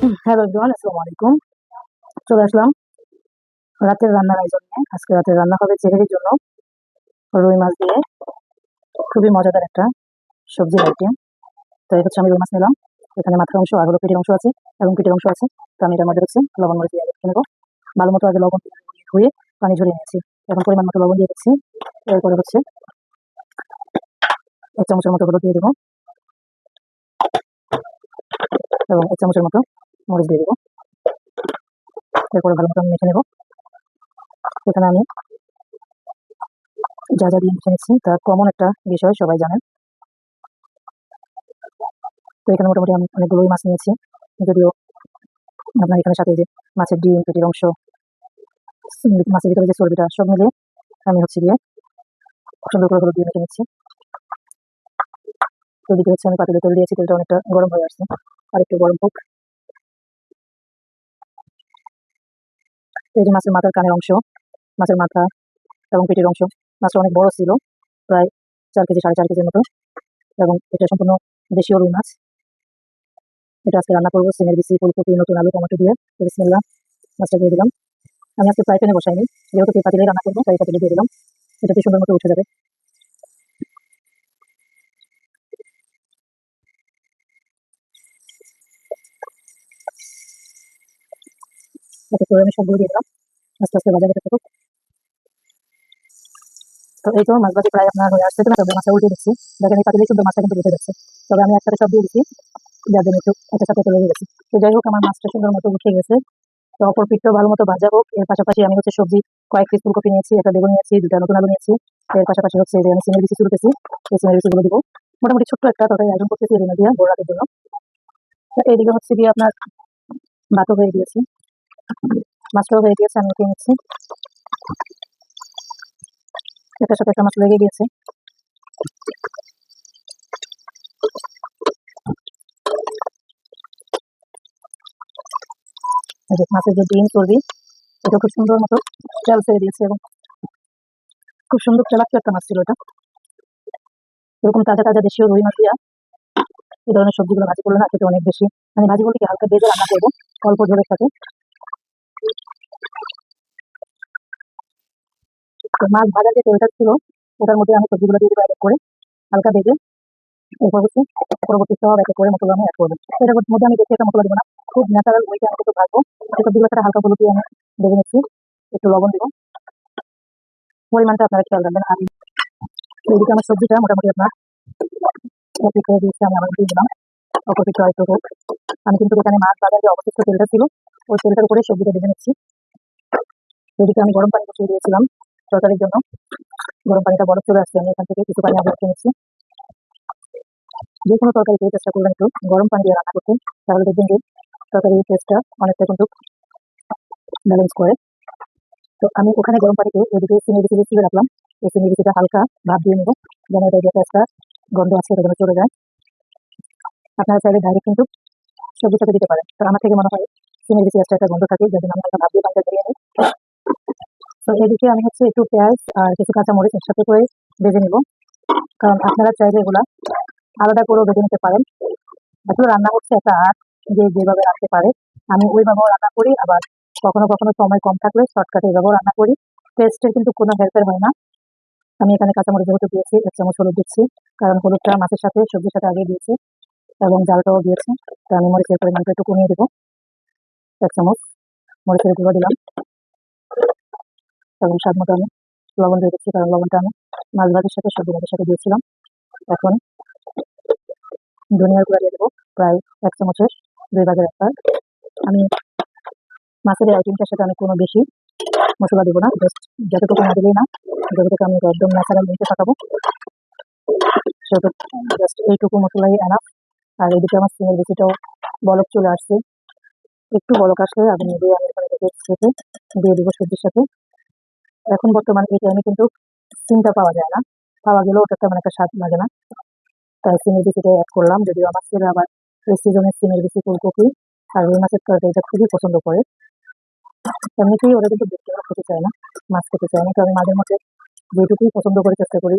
Hello everyone, আসসালামু আলাইকুম। চলে আসলাম রাতের রান্নার আয়োজন নিয়ে। আজকে রাতের রান্না হবে সেহরির জন্য রুই মাছ দিয়ে। খুবই মজাদার একটা সবজির আইটেম। তো এই হচ্ছে আমি রুই মাছ নিলাম। এখানে মাথার অংশ আর হলো পেটের অংশ আছে এবং পিঠের অংশ আছে। তো আমি এটার মধ্যে হচ্ছে লবণ মরিচ দিয়ে রেখে নেবো। ভালো মতো আগে লবণ দিয়ে ধুয়ে পানি ঝরিয়ে নিয়েছি। এখন পরিমাণ মতো লবণ দিয়ে দিচ্ছি। এরপরে হচ্ছে 1 চামচের মতো হলুদ দিয়ে দেবো এবং 1 চামচের মতো মরিচ দিয়ে দেবো। এরপরে ভালো মতো আমি মেখে নেবো। এখানে আমি যা যা দিয়ে মেখে নিচ্ছি তা কমন একটা বিষয়, সবাই জানেন। তো এখানে মোটামুটি আমি অনেকগুলো রুই মাছ নিয়েছি। যদিও আপনার এখানে সাথে যে মাছের ডিম, পেটির অংশ, মাছের ভিতরে যে চর্বিটা সব মিলিয়ে আমি হচ্ছে গিয়ে সুন্দর করে হলুদ দিয়ে মেখে নিচ্ছি। এদিকে হচ্ছে আমি পাতিলে তেল দিয়েছি, তেলটা অনেকটা গরম হয়ে আসছে, আর একটু গরম হোক। এই যে মাছের মাথার কানের অংশ, মাছের মাথা এবং পেটির অংশ, মাছটা অনেক বড় ছিল, প্রায় 4 কেজি 4.5 কেজির মতো, এবং এটা সম্পূর্ণ দেশীয় রুই মাছ। এটা আজকে রান্না করবো সিমের বিচি, ফুলকপি, নতুন আলু, টমেটো দিয়ে। বিসমিল্লাহ, মাছটা দিয়ে দিলাম। আমি আজকে ফ্রাই প্যানে বসাইনি, যেহেতু পাতিলেই রান্না করবো তাই পাতিলে দিয়ে দিলাম। এটাতে সুন্দর মতো উঠে যাবে। এতে করে আমি সবগুলো দিয়ে দিলাম, আস্তে আস্তে ভাজা হতে থাকুক। তো এই তো মাছ ভাজি প্রায় আপনার হয়ে আসছে, না তবে মাছটা উল্টে দিচ্ছি। দেখেন এই পাতিলেই শুধু মাছটা কিন্তু উঠে যাচ্ছে, তবে আমি একসাথে সব দিয়ে দিচ্ছি, যার জন্য একটু এটার সাথে লেগে গেছে। তো যাই হোক, আমার মাছটা সুন্দর মতো উঠে গেছে। তো অপর পিঠটাও ভালো মতো ভাজা হোক। এর পাশাপাশি আমি হচ্ছে সবজি কয়েক পিস ফুলকপি নিয়েছি, একটা বেগুন নিয়েছি, 2টা নতুন আলু নিয়েছি। এর পাশাপাশি হচ্ছে যে আমি সিমের বিচি চুলতেছি, এই সিমের বিচিগুলো দিব। মোটামুটি ছোট্ট একটা তরকারি আয়োজন করতেছি এর দিয়ে বড় রাতের জন্য। তো এইদিকে হচ্ছে গিয়ে আপনার ভাতও হয়ে গিয়েছে, মাছটাও হয়ে গিয়েছে, আমি উঠিয়ে নিচ্ছি। এটার সাথে একটা মাছ লেগে গিয়েছে। এই যে মাছের যে ডিম চর্বি, এটা খুব সুন্দর মতো তেল ছেড়ে দিয়েছে এবং খুব সুন্দর তেলাক্ত একটা মাছ ছিল এটা। এরকম তাজা তাজা দেশীয় রুই মাছ দিয়া এই ধরনের সবজিগুলো ভাজি করলে না খেতে অনেক বেশি, মানে ভাজি বলতে কি হালকা ভেজে রান্না করবো অল্প ঝোলের সাথে। তো মাছ ভাজা যে তেলটা ছিল ওটার মধ্যে আমি সবজিগুলো দিয়ে দিবো এক এক করে, হালকা ভেজে। এরপর হচ্ছে পরবর্তী সব এক এক করে মশলা আমি অ্যাড করবো। এটার মধ্যে আমি বেশি একটা মশলা দিব না, খুব ন্যাচারাল ওইটা আমি একটু ভাজবো। এই সবজিগুলো সাথে হালকা হলুদ দিয়ে আমি ভেজে নিচ্ছি, একটু লবণ দিব, পরিমাণটা আপনারা খেয়াল রাখবেন। আর এদিকে আমার সবজিটা মোটামুটি আপনার একটু করে দিয়েছি, আমি আবার দিয়ে দিলাম অল্প কিছু আরেকটু হোক। আমি কিন্তু এখানে মাছ ভাজার যে অবশিষ্ট তেলটা ছিল ওই তেলটার উপরে সবজিটা ভেজে নিচ্ছি। এদিকে আমি গরম পানি বসিয়ে দিয়েছিলাম তরকারির জন্য, গরম পানিটা বরফ চলে আসছে, আমি এখান থেকে কিছু পানি আবার নিচ্ছি। যে কোনো তরকারিতে চেষ্টা করবেন একটু গরম পানি দিয়ে রান্না করতে, তাহলে দেখবেন যে তরকারির টেস্টটা অনেকটা কিন্তু ব্যালেন্স করে। তো আমি ওখানে গরম পানিতে ওইদিকে চিনি বিচি দিয়ে রাখলাম, এই চিনি বিচিটা হালকা ভাপ দিয়ে নেবো, যেন এটা যে একটা গন্ধ আছে এটা যেন চলে যায়। আপনারা চাইলে ডাইরেক্ট কিন্তু সবজির সাথে দিতে পারেন, তো আমার থেকে মনে হয় চিনির বিচি একটা গন্ধ থাকে, যার জন্য আমি হালকা ভাপ দিয়ে পানিটা ধরিয়ে নিই। তো এদিকে আমি হচ্ছে একটু পেঁয়াজ আর কিছু কাঁচামরিচ একসাথে করে ভেজে নিব, কারণ আপনারা চাইলে এগুলা আলাদা করেও ভেজে নিতে পারেন। আসলে রান্না হচ্ছে একটা আর্ট, যে যেভাবে রাখতে পারে। আমি ওইভাবেও রান্না করি, আবার কখনো কখনো সময় কম থাকলে শর্টকাটে এভাবেও রান্না করি। টেস্টের কিন্তু কোনো হেরফের হয় না। আমি এখানে কাঁচামরিচ যেহেতু দিয়েছি 1 চামচ হলুদ দিচ্ছি, কারণ হলুদটা মাছের সাথে সবজির সাথে আগে দিয়েছি এবং জালটাও দিয়েছি। তো আমি মরিচের পরিমাণটা একটু কমিয়ে দেবো, 1 চামচ মরিচের গুঁড়ো দিলাম এবং স্বাদ মতো আমি লবণ দিয়ে দিচ্ছি, কারণ লবণটা আমি মাছ ভাজির সাথে সবজি ভাজির সাথে দিয়েছিলাম। এখন ধনিয়ার গুঁড়া দিয়ে দেবো প্রায় 1 চামচের 2 ভাগের 1 ভাগ। আমি মাছের এই আইটেমটার সাথে আমি কোনো বেশি মশলা দেবো না, জাস্ট যতটুকু না দিলেই না, যতটুকু আমি একদম ন্যাচারাল মিটে পাকাবো সেহেতু জাস্ট এইটুকু মশলাই এনাফ। আর এদিকে আমার সিমের বিচিটাও বলক চলে আসছে, একটু বলক আসলে আমি নিজেই আমি এখানে থেকে ছেঁকে দিয়ে দেবো সবজির সাথে। এখন বর্তমান এই টাইমে কিন্তু সিমটা পাওয়া যায় না, পাওয়া গেলেও ওটা তেমন একটা স্বাদ লাগে না, তাই সিমের বিচিটা অ্যাড করলাম। যদিও আমার ছেলে আবার এই সিজনে সিমের বিচি, ফুলকপি আর রুই মাছের তরকারিটা খুবই পছন্দ করে। এমনিতেই ওরা কিন্তু বেশি খেতে চায় না, মাছ খেতে চায় না, তো আমি মাঝে মধ্যে যেটুকুই পছন্দ করে চেষ্টা করি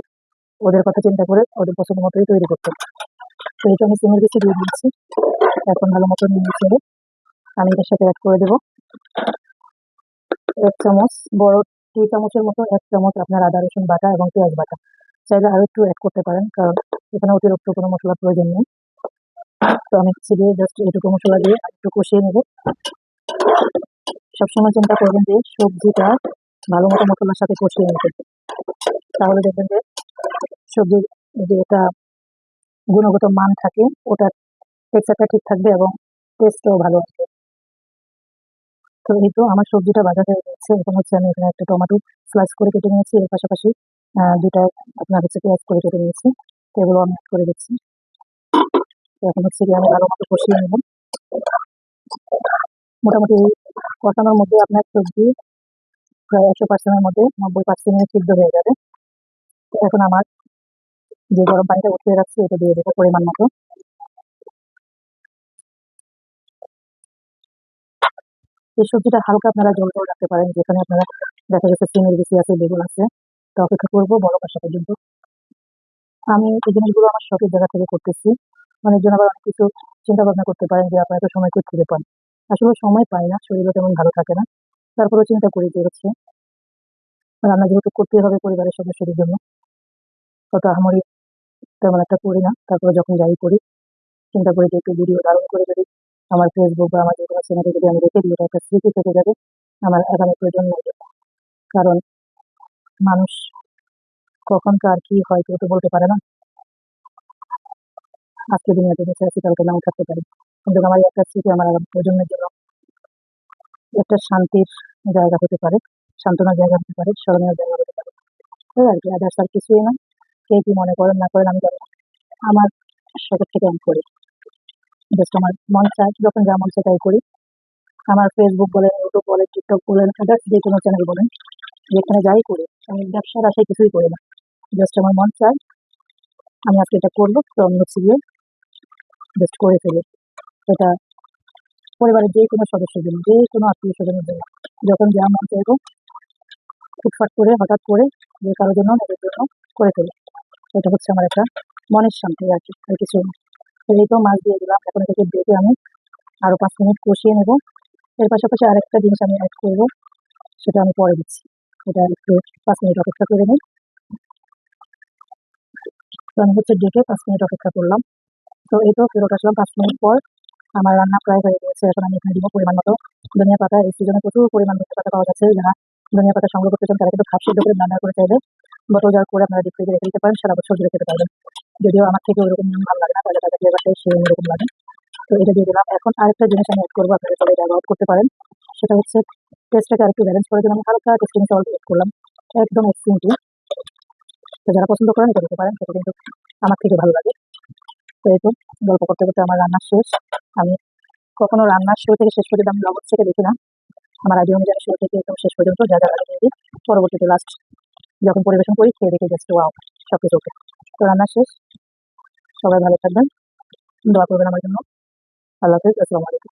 ওদের কথা চিন্তা করে ওদের পছন্দ মতোই তৈরি করতে। তো এটা আমি সিমের বিচি দিয়ে দিয়েছি, এখন ভালো মতো নিয়ে ছেড়ে আমি এটার সাথে অ্যাড করে দেবো 1 চামচ, বড় টি চামচের মতো 1 চামচ আপনার আদা রসুন বাটা এবং পেঁয়াজ বাটা। চাইলে আরো একটু অ্যাড করতে পারেন, কারণ এখানে অতিরিক্ত কোনো মশলার প্রয়োজন নেই। তো আমি হচ্ছে গিয়ে জাস্ট এটুকু মশলা দিয়ে একটু কষিয়ে নেব। সবসময় চিন্তা করবেন যে সবজিটা ভালো মতো মশলার সাথে কষিয়ে নিতে, তাহলে দেখবেন যে সবজির যে একটা গুণগত মান থাকে ওটার টেক্সচারটা ঠিক থাকবে এবং টেস্টও ভালো আসবে। তো এই তো আমার সবজিটা ভাজা হয়ে গেছে। এখন হচ্ছে আমি এখানে একটা টমেটো স্লাইস করে কেটে নিয়েছি, এর পাশাপাশি দুটা আপনার হচ্ছে পেঁয়াজ করে কেটে নিয়েছি। তো এগুলো আমি অ্যাড করে দিচ্ছি। তো এখন হচ্ছে গিয়ে আমি ভালো মতো কষিয়ে নেব। মোটামুটি কষানোর মধ্যে আপনার সবজি প্রায় 100%-এর মধ্যে 90% সিদ্ধ হয়ে যাবে। তো এখন আমার যে গরম পানিটা উঠিয়ে রাখছি এটা দিয়ে দেবো পরিমাণ মতো। এই সবজিটা হালকা আপনারা ঝোল ঝোল রাখতে পারেন, যেখানে আপনারা দেখা যাচ্ছে সিমের বিচি আছে, বেগুন আছে। তো অপেক্ষা করবো বলক আসা পর্যন্ত। আমি এই জিনিসগুলো আমার শখের জায়গা থেকে করতেছি। অনেকজন আবার অনেক কিছু চিন্তা ভাবনা করতে পারেন যে আপনারা তো সময় কোত্থেকে পান। আসলে সময় পাই না, শরীরও তেমন ভালো থাকে না। তারপরেও চিন্তা করি যে হচ্ছে রান্না যেহেতু করতেই হবে পরিবারের সদস্যদের জন্য, তত আহামরি তেমন একটা করি না। তারপরে যখন যাই করি চিন্তা করি যে একটু ভিডিও ধারণ করে যদি আমার ফেসবুক বা আমার যে কোনো চ্যানেলে যদি আমি রেখে দিই, এটা একটা স্মৃতি থেকে যাবে আমার আগামী প্রজন্মের জন্য। কারণ মানুষ কখন কার কি হয় কেউ তো বলতে পারে না। আজকে দুনিয়াতে বেঁচে আছি, কালকে নাও থাকতে পারি, কিন্তু আমার এই একটা স্মৃতি আমার আগামী প্রজন্মের জন্য একটা শান্তির জায়গা হতে পারে, সান্ত্বনার জায়গা হতে পারে, স্মরণীয় জায়গা হতে পারে। এই আর কি, আদার্স আর কিছুই না। কে কি মনে করেন না করেন আমি জানি না। আমার শখের থেকে আমি করি, জাস্ট আমার মন চায় যখন যা মন চায় তাই করি। আমার ফেসবুক বলেন, ইউটিউব বলেন, টিকটক বলেন, আদার্স যে কোনো চ্যানেল বলেন, যেখানে যাই করি আমি ব্যবসার আশায় কিছুই করি না। জাস্ট আমার মন চায় আমি আজকে এটা করবো, তো আমি হচ্ছে গিয়ে জাস্ট করে ফেলি। এটা পরিবারের যে কোনো সদস্যের জন্য, যে কোনো আত্মীয় স্বজনের জন্য, যখন যা মন চাইবো ফুটফাট করে হঠাৎ করে যে কারোর জন্য নিজের জন্য করে ফেলি। এটা হচ্ছে আমার একটা মনের শান্তি আর কি, আর কিছু না। তো এই তো মাছ দিয়ে দিলাম, এখন এটাকে ডেকে আমি আরো 5 মিনিট কষিয়ে নেব। এর পাশাপাশি আরেকটা জিনিস আমি অ্যাড করবো, সেটা আমি পরে দিচ্ছি। এটা একটু 5 মিনিট অপেক্ষা করে নিই। তো আমি হচ্ছে ডেকে 5 মিনিট অপেক্ষা করলাম। তো এই তো ফেরত আসলাম 5 মিনিট পর। আমার রান্না প্রায় হয়ে গেছে। এখন আমি এখানে দিব পরিমাণ মতো ধনিয়া পাতা। এই সিজনে প্রচুর পরিমাণ ধনিয়া পাতা পাওয়া যাচ্ছে। যারা ধনিয়া পাতা সংগ্রহ করতে চান তারা কিন্তু ভাপ সিদ্ধ করে রান্না করে চাইলে বোতল জার করে আপনারা ডিপ ফ্রিজে রেখে দিতে পারেন, সারা বছর ধরে খেতে পারবেন। যদিও আমার থেকে ওরকম ভালো লাগে না, তাহলে তাদের ফ্লেভারটাই সে অন্যরকম লাগে। তো এটা দিয়ে দিলাম। এখন আরেকটা জিনিস আমি অ্যাড করবো, আপনারা সবাই ব্যবহার করতে পারেন। সেটা হচ্ছে টেস্টটাকে আরেকটু ব্যালেন্স করার জন্য আমি হালকা টেস্টিং সল্ট অ্যাড করলাম, একদম 1 চিমটি। তো যারা পছন্দ করেন এটা দিতে পারেন, সেটা কিন্তু আমার থেকে ভালো লাগে। তো এই তো গল্প করতে করতে আমার রান্না শেষ। আমি কখনো রান্নার শুরু থেকে শেষ পর্যন্ত আমি লবণ থেকে দেখি না। আমার আইডিয়া অনুযায়ী শুরু থেকে একদম শেষ পর্যন্ত যা যা লাগে দিয়ে দিই। পরবর্তীতে লাস্ট যখন পরিবেশন করি খেয়ে দেখে জাস্ট ওয়াও, সবকিছু ওকে। তো রান্না শেষ। সবাই ভালো থাকবেন, দোয়া করবেন আমার জন্য। আল্লাহ হাফেজ, আসসালামু আলাইকুম।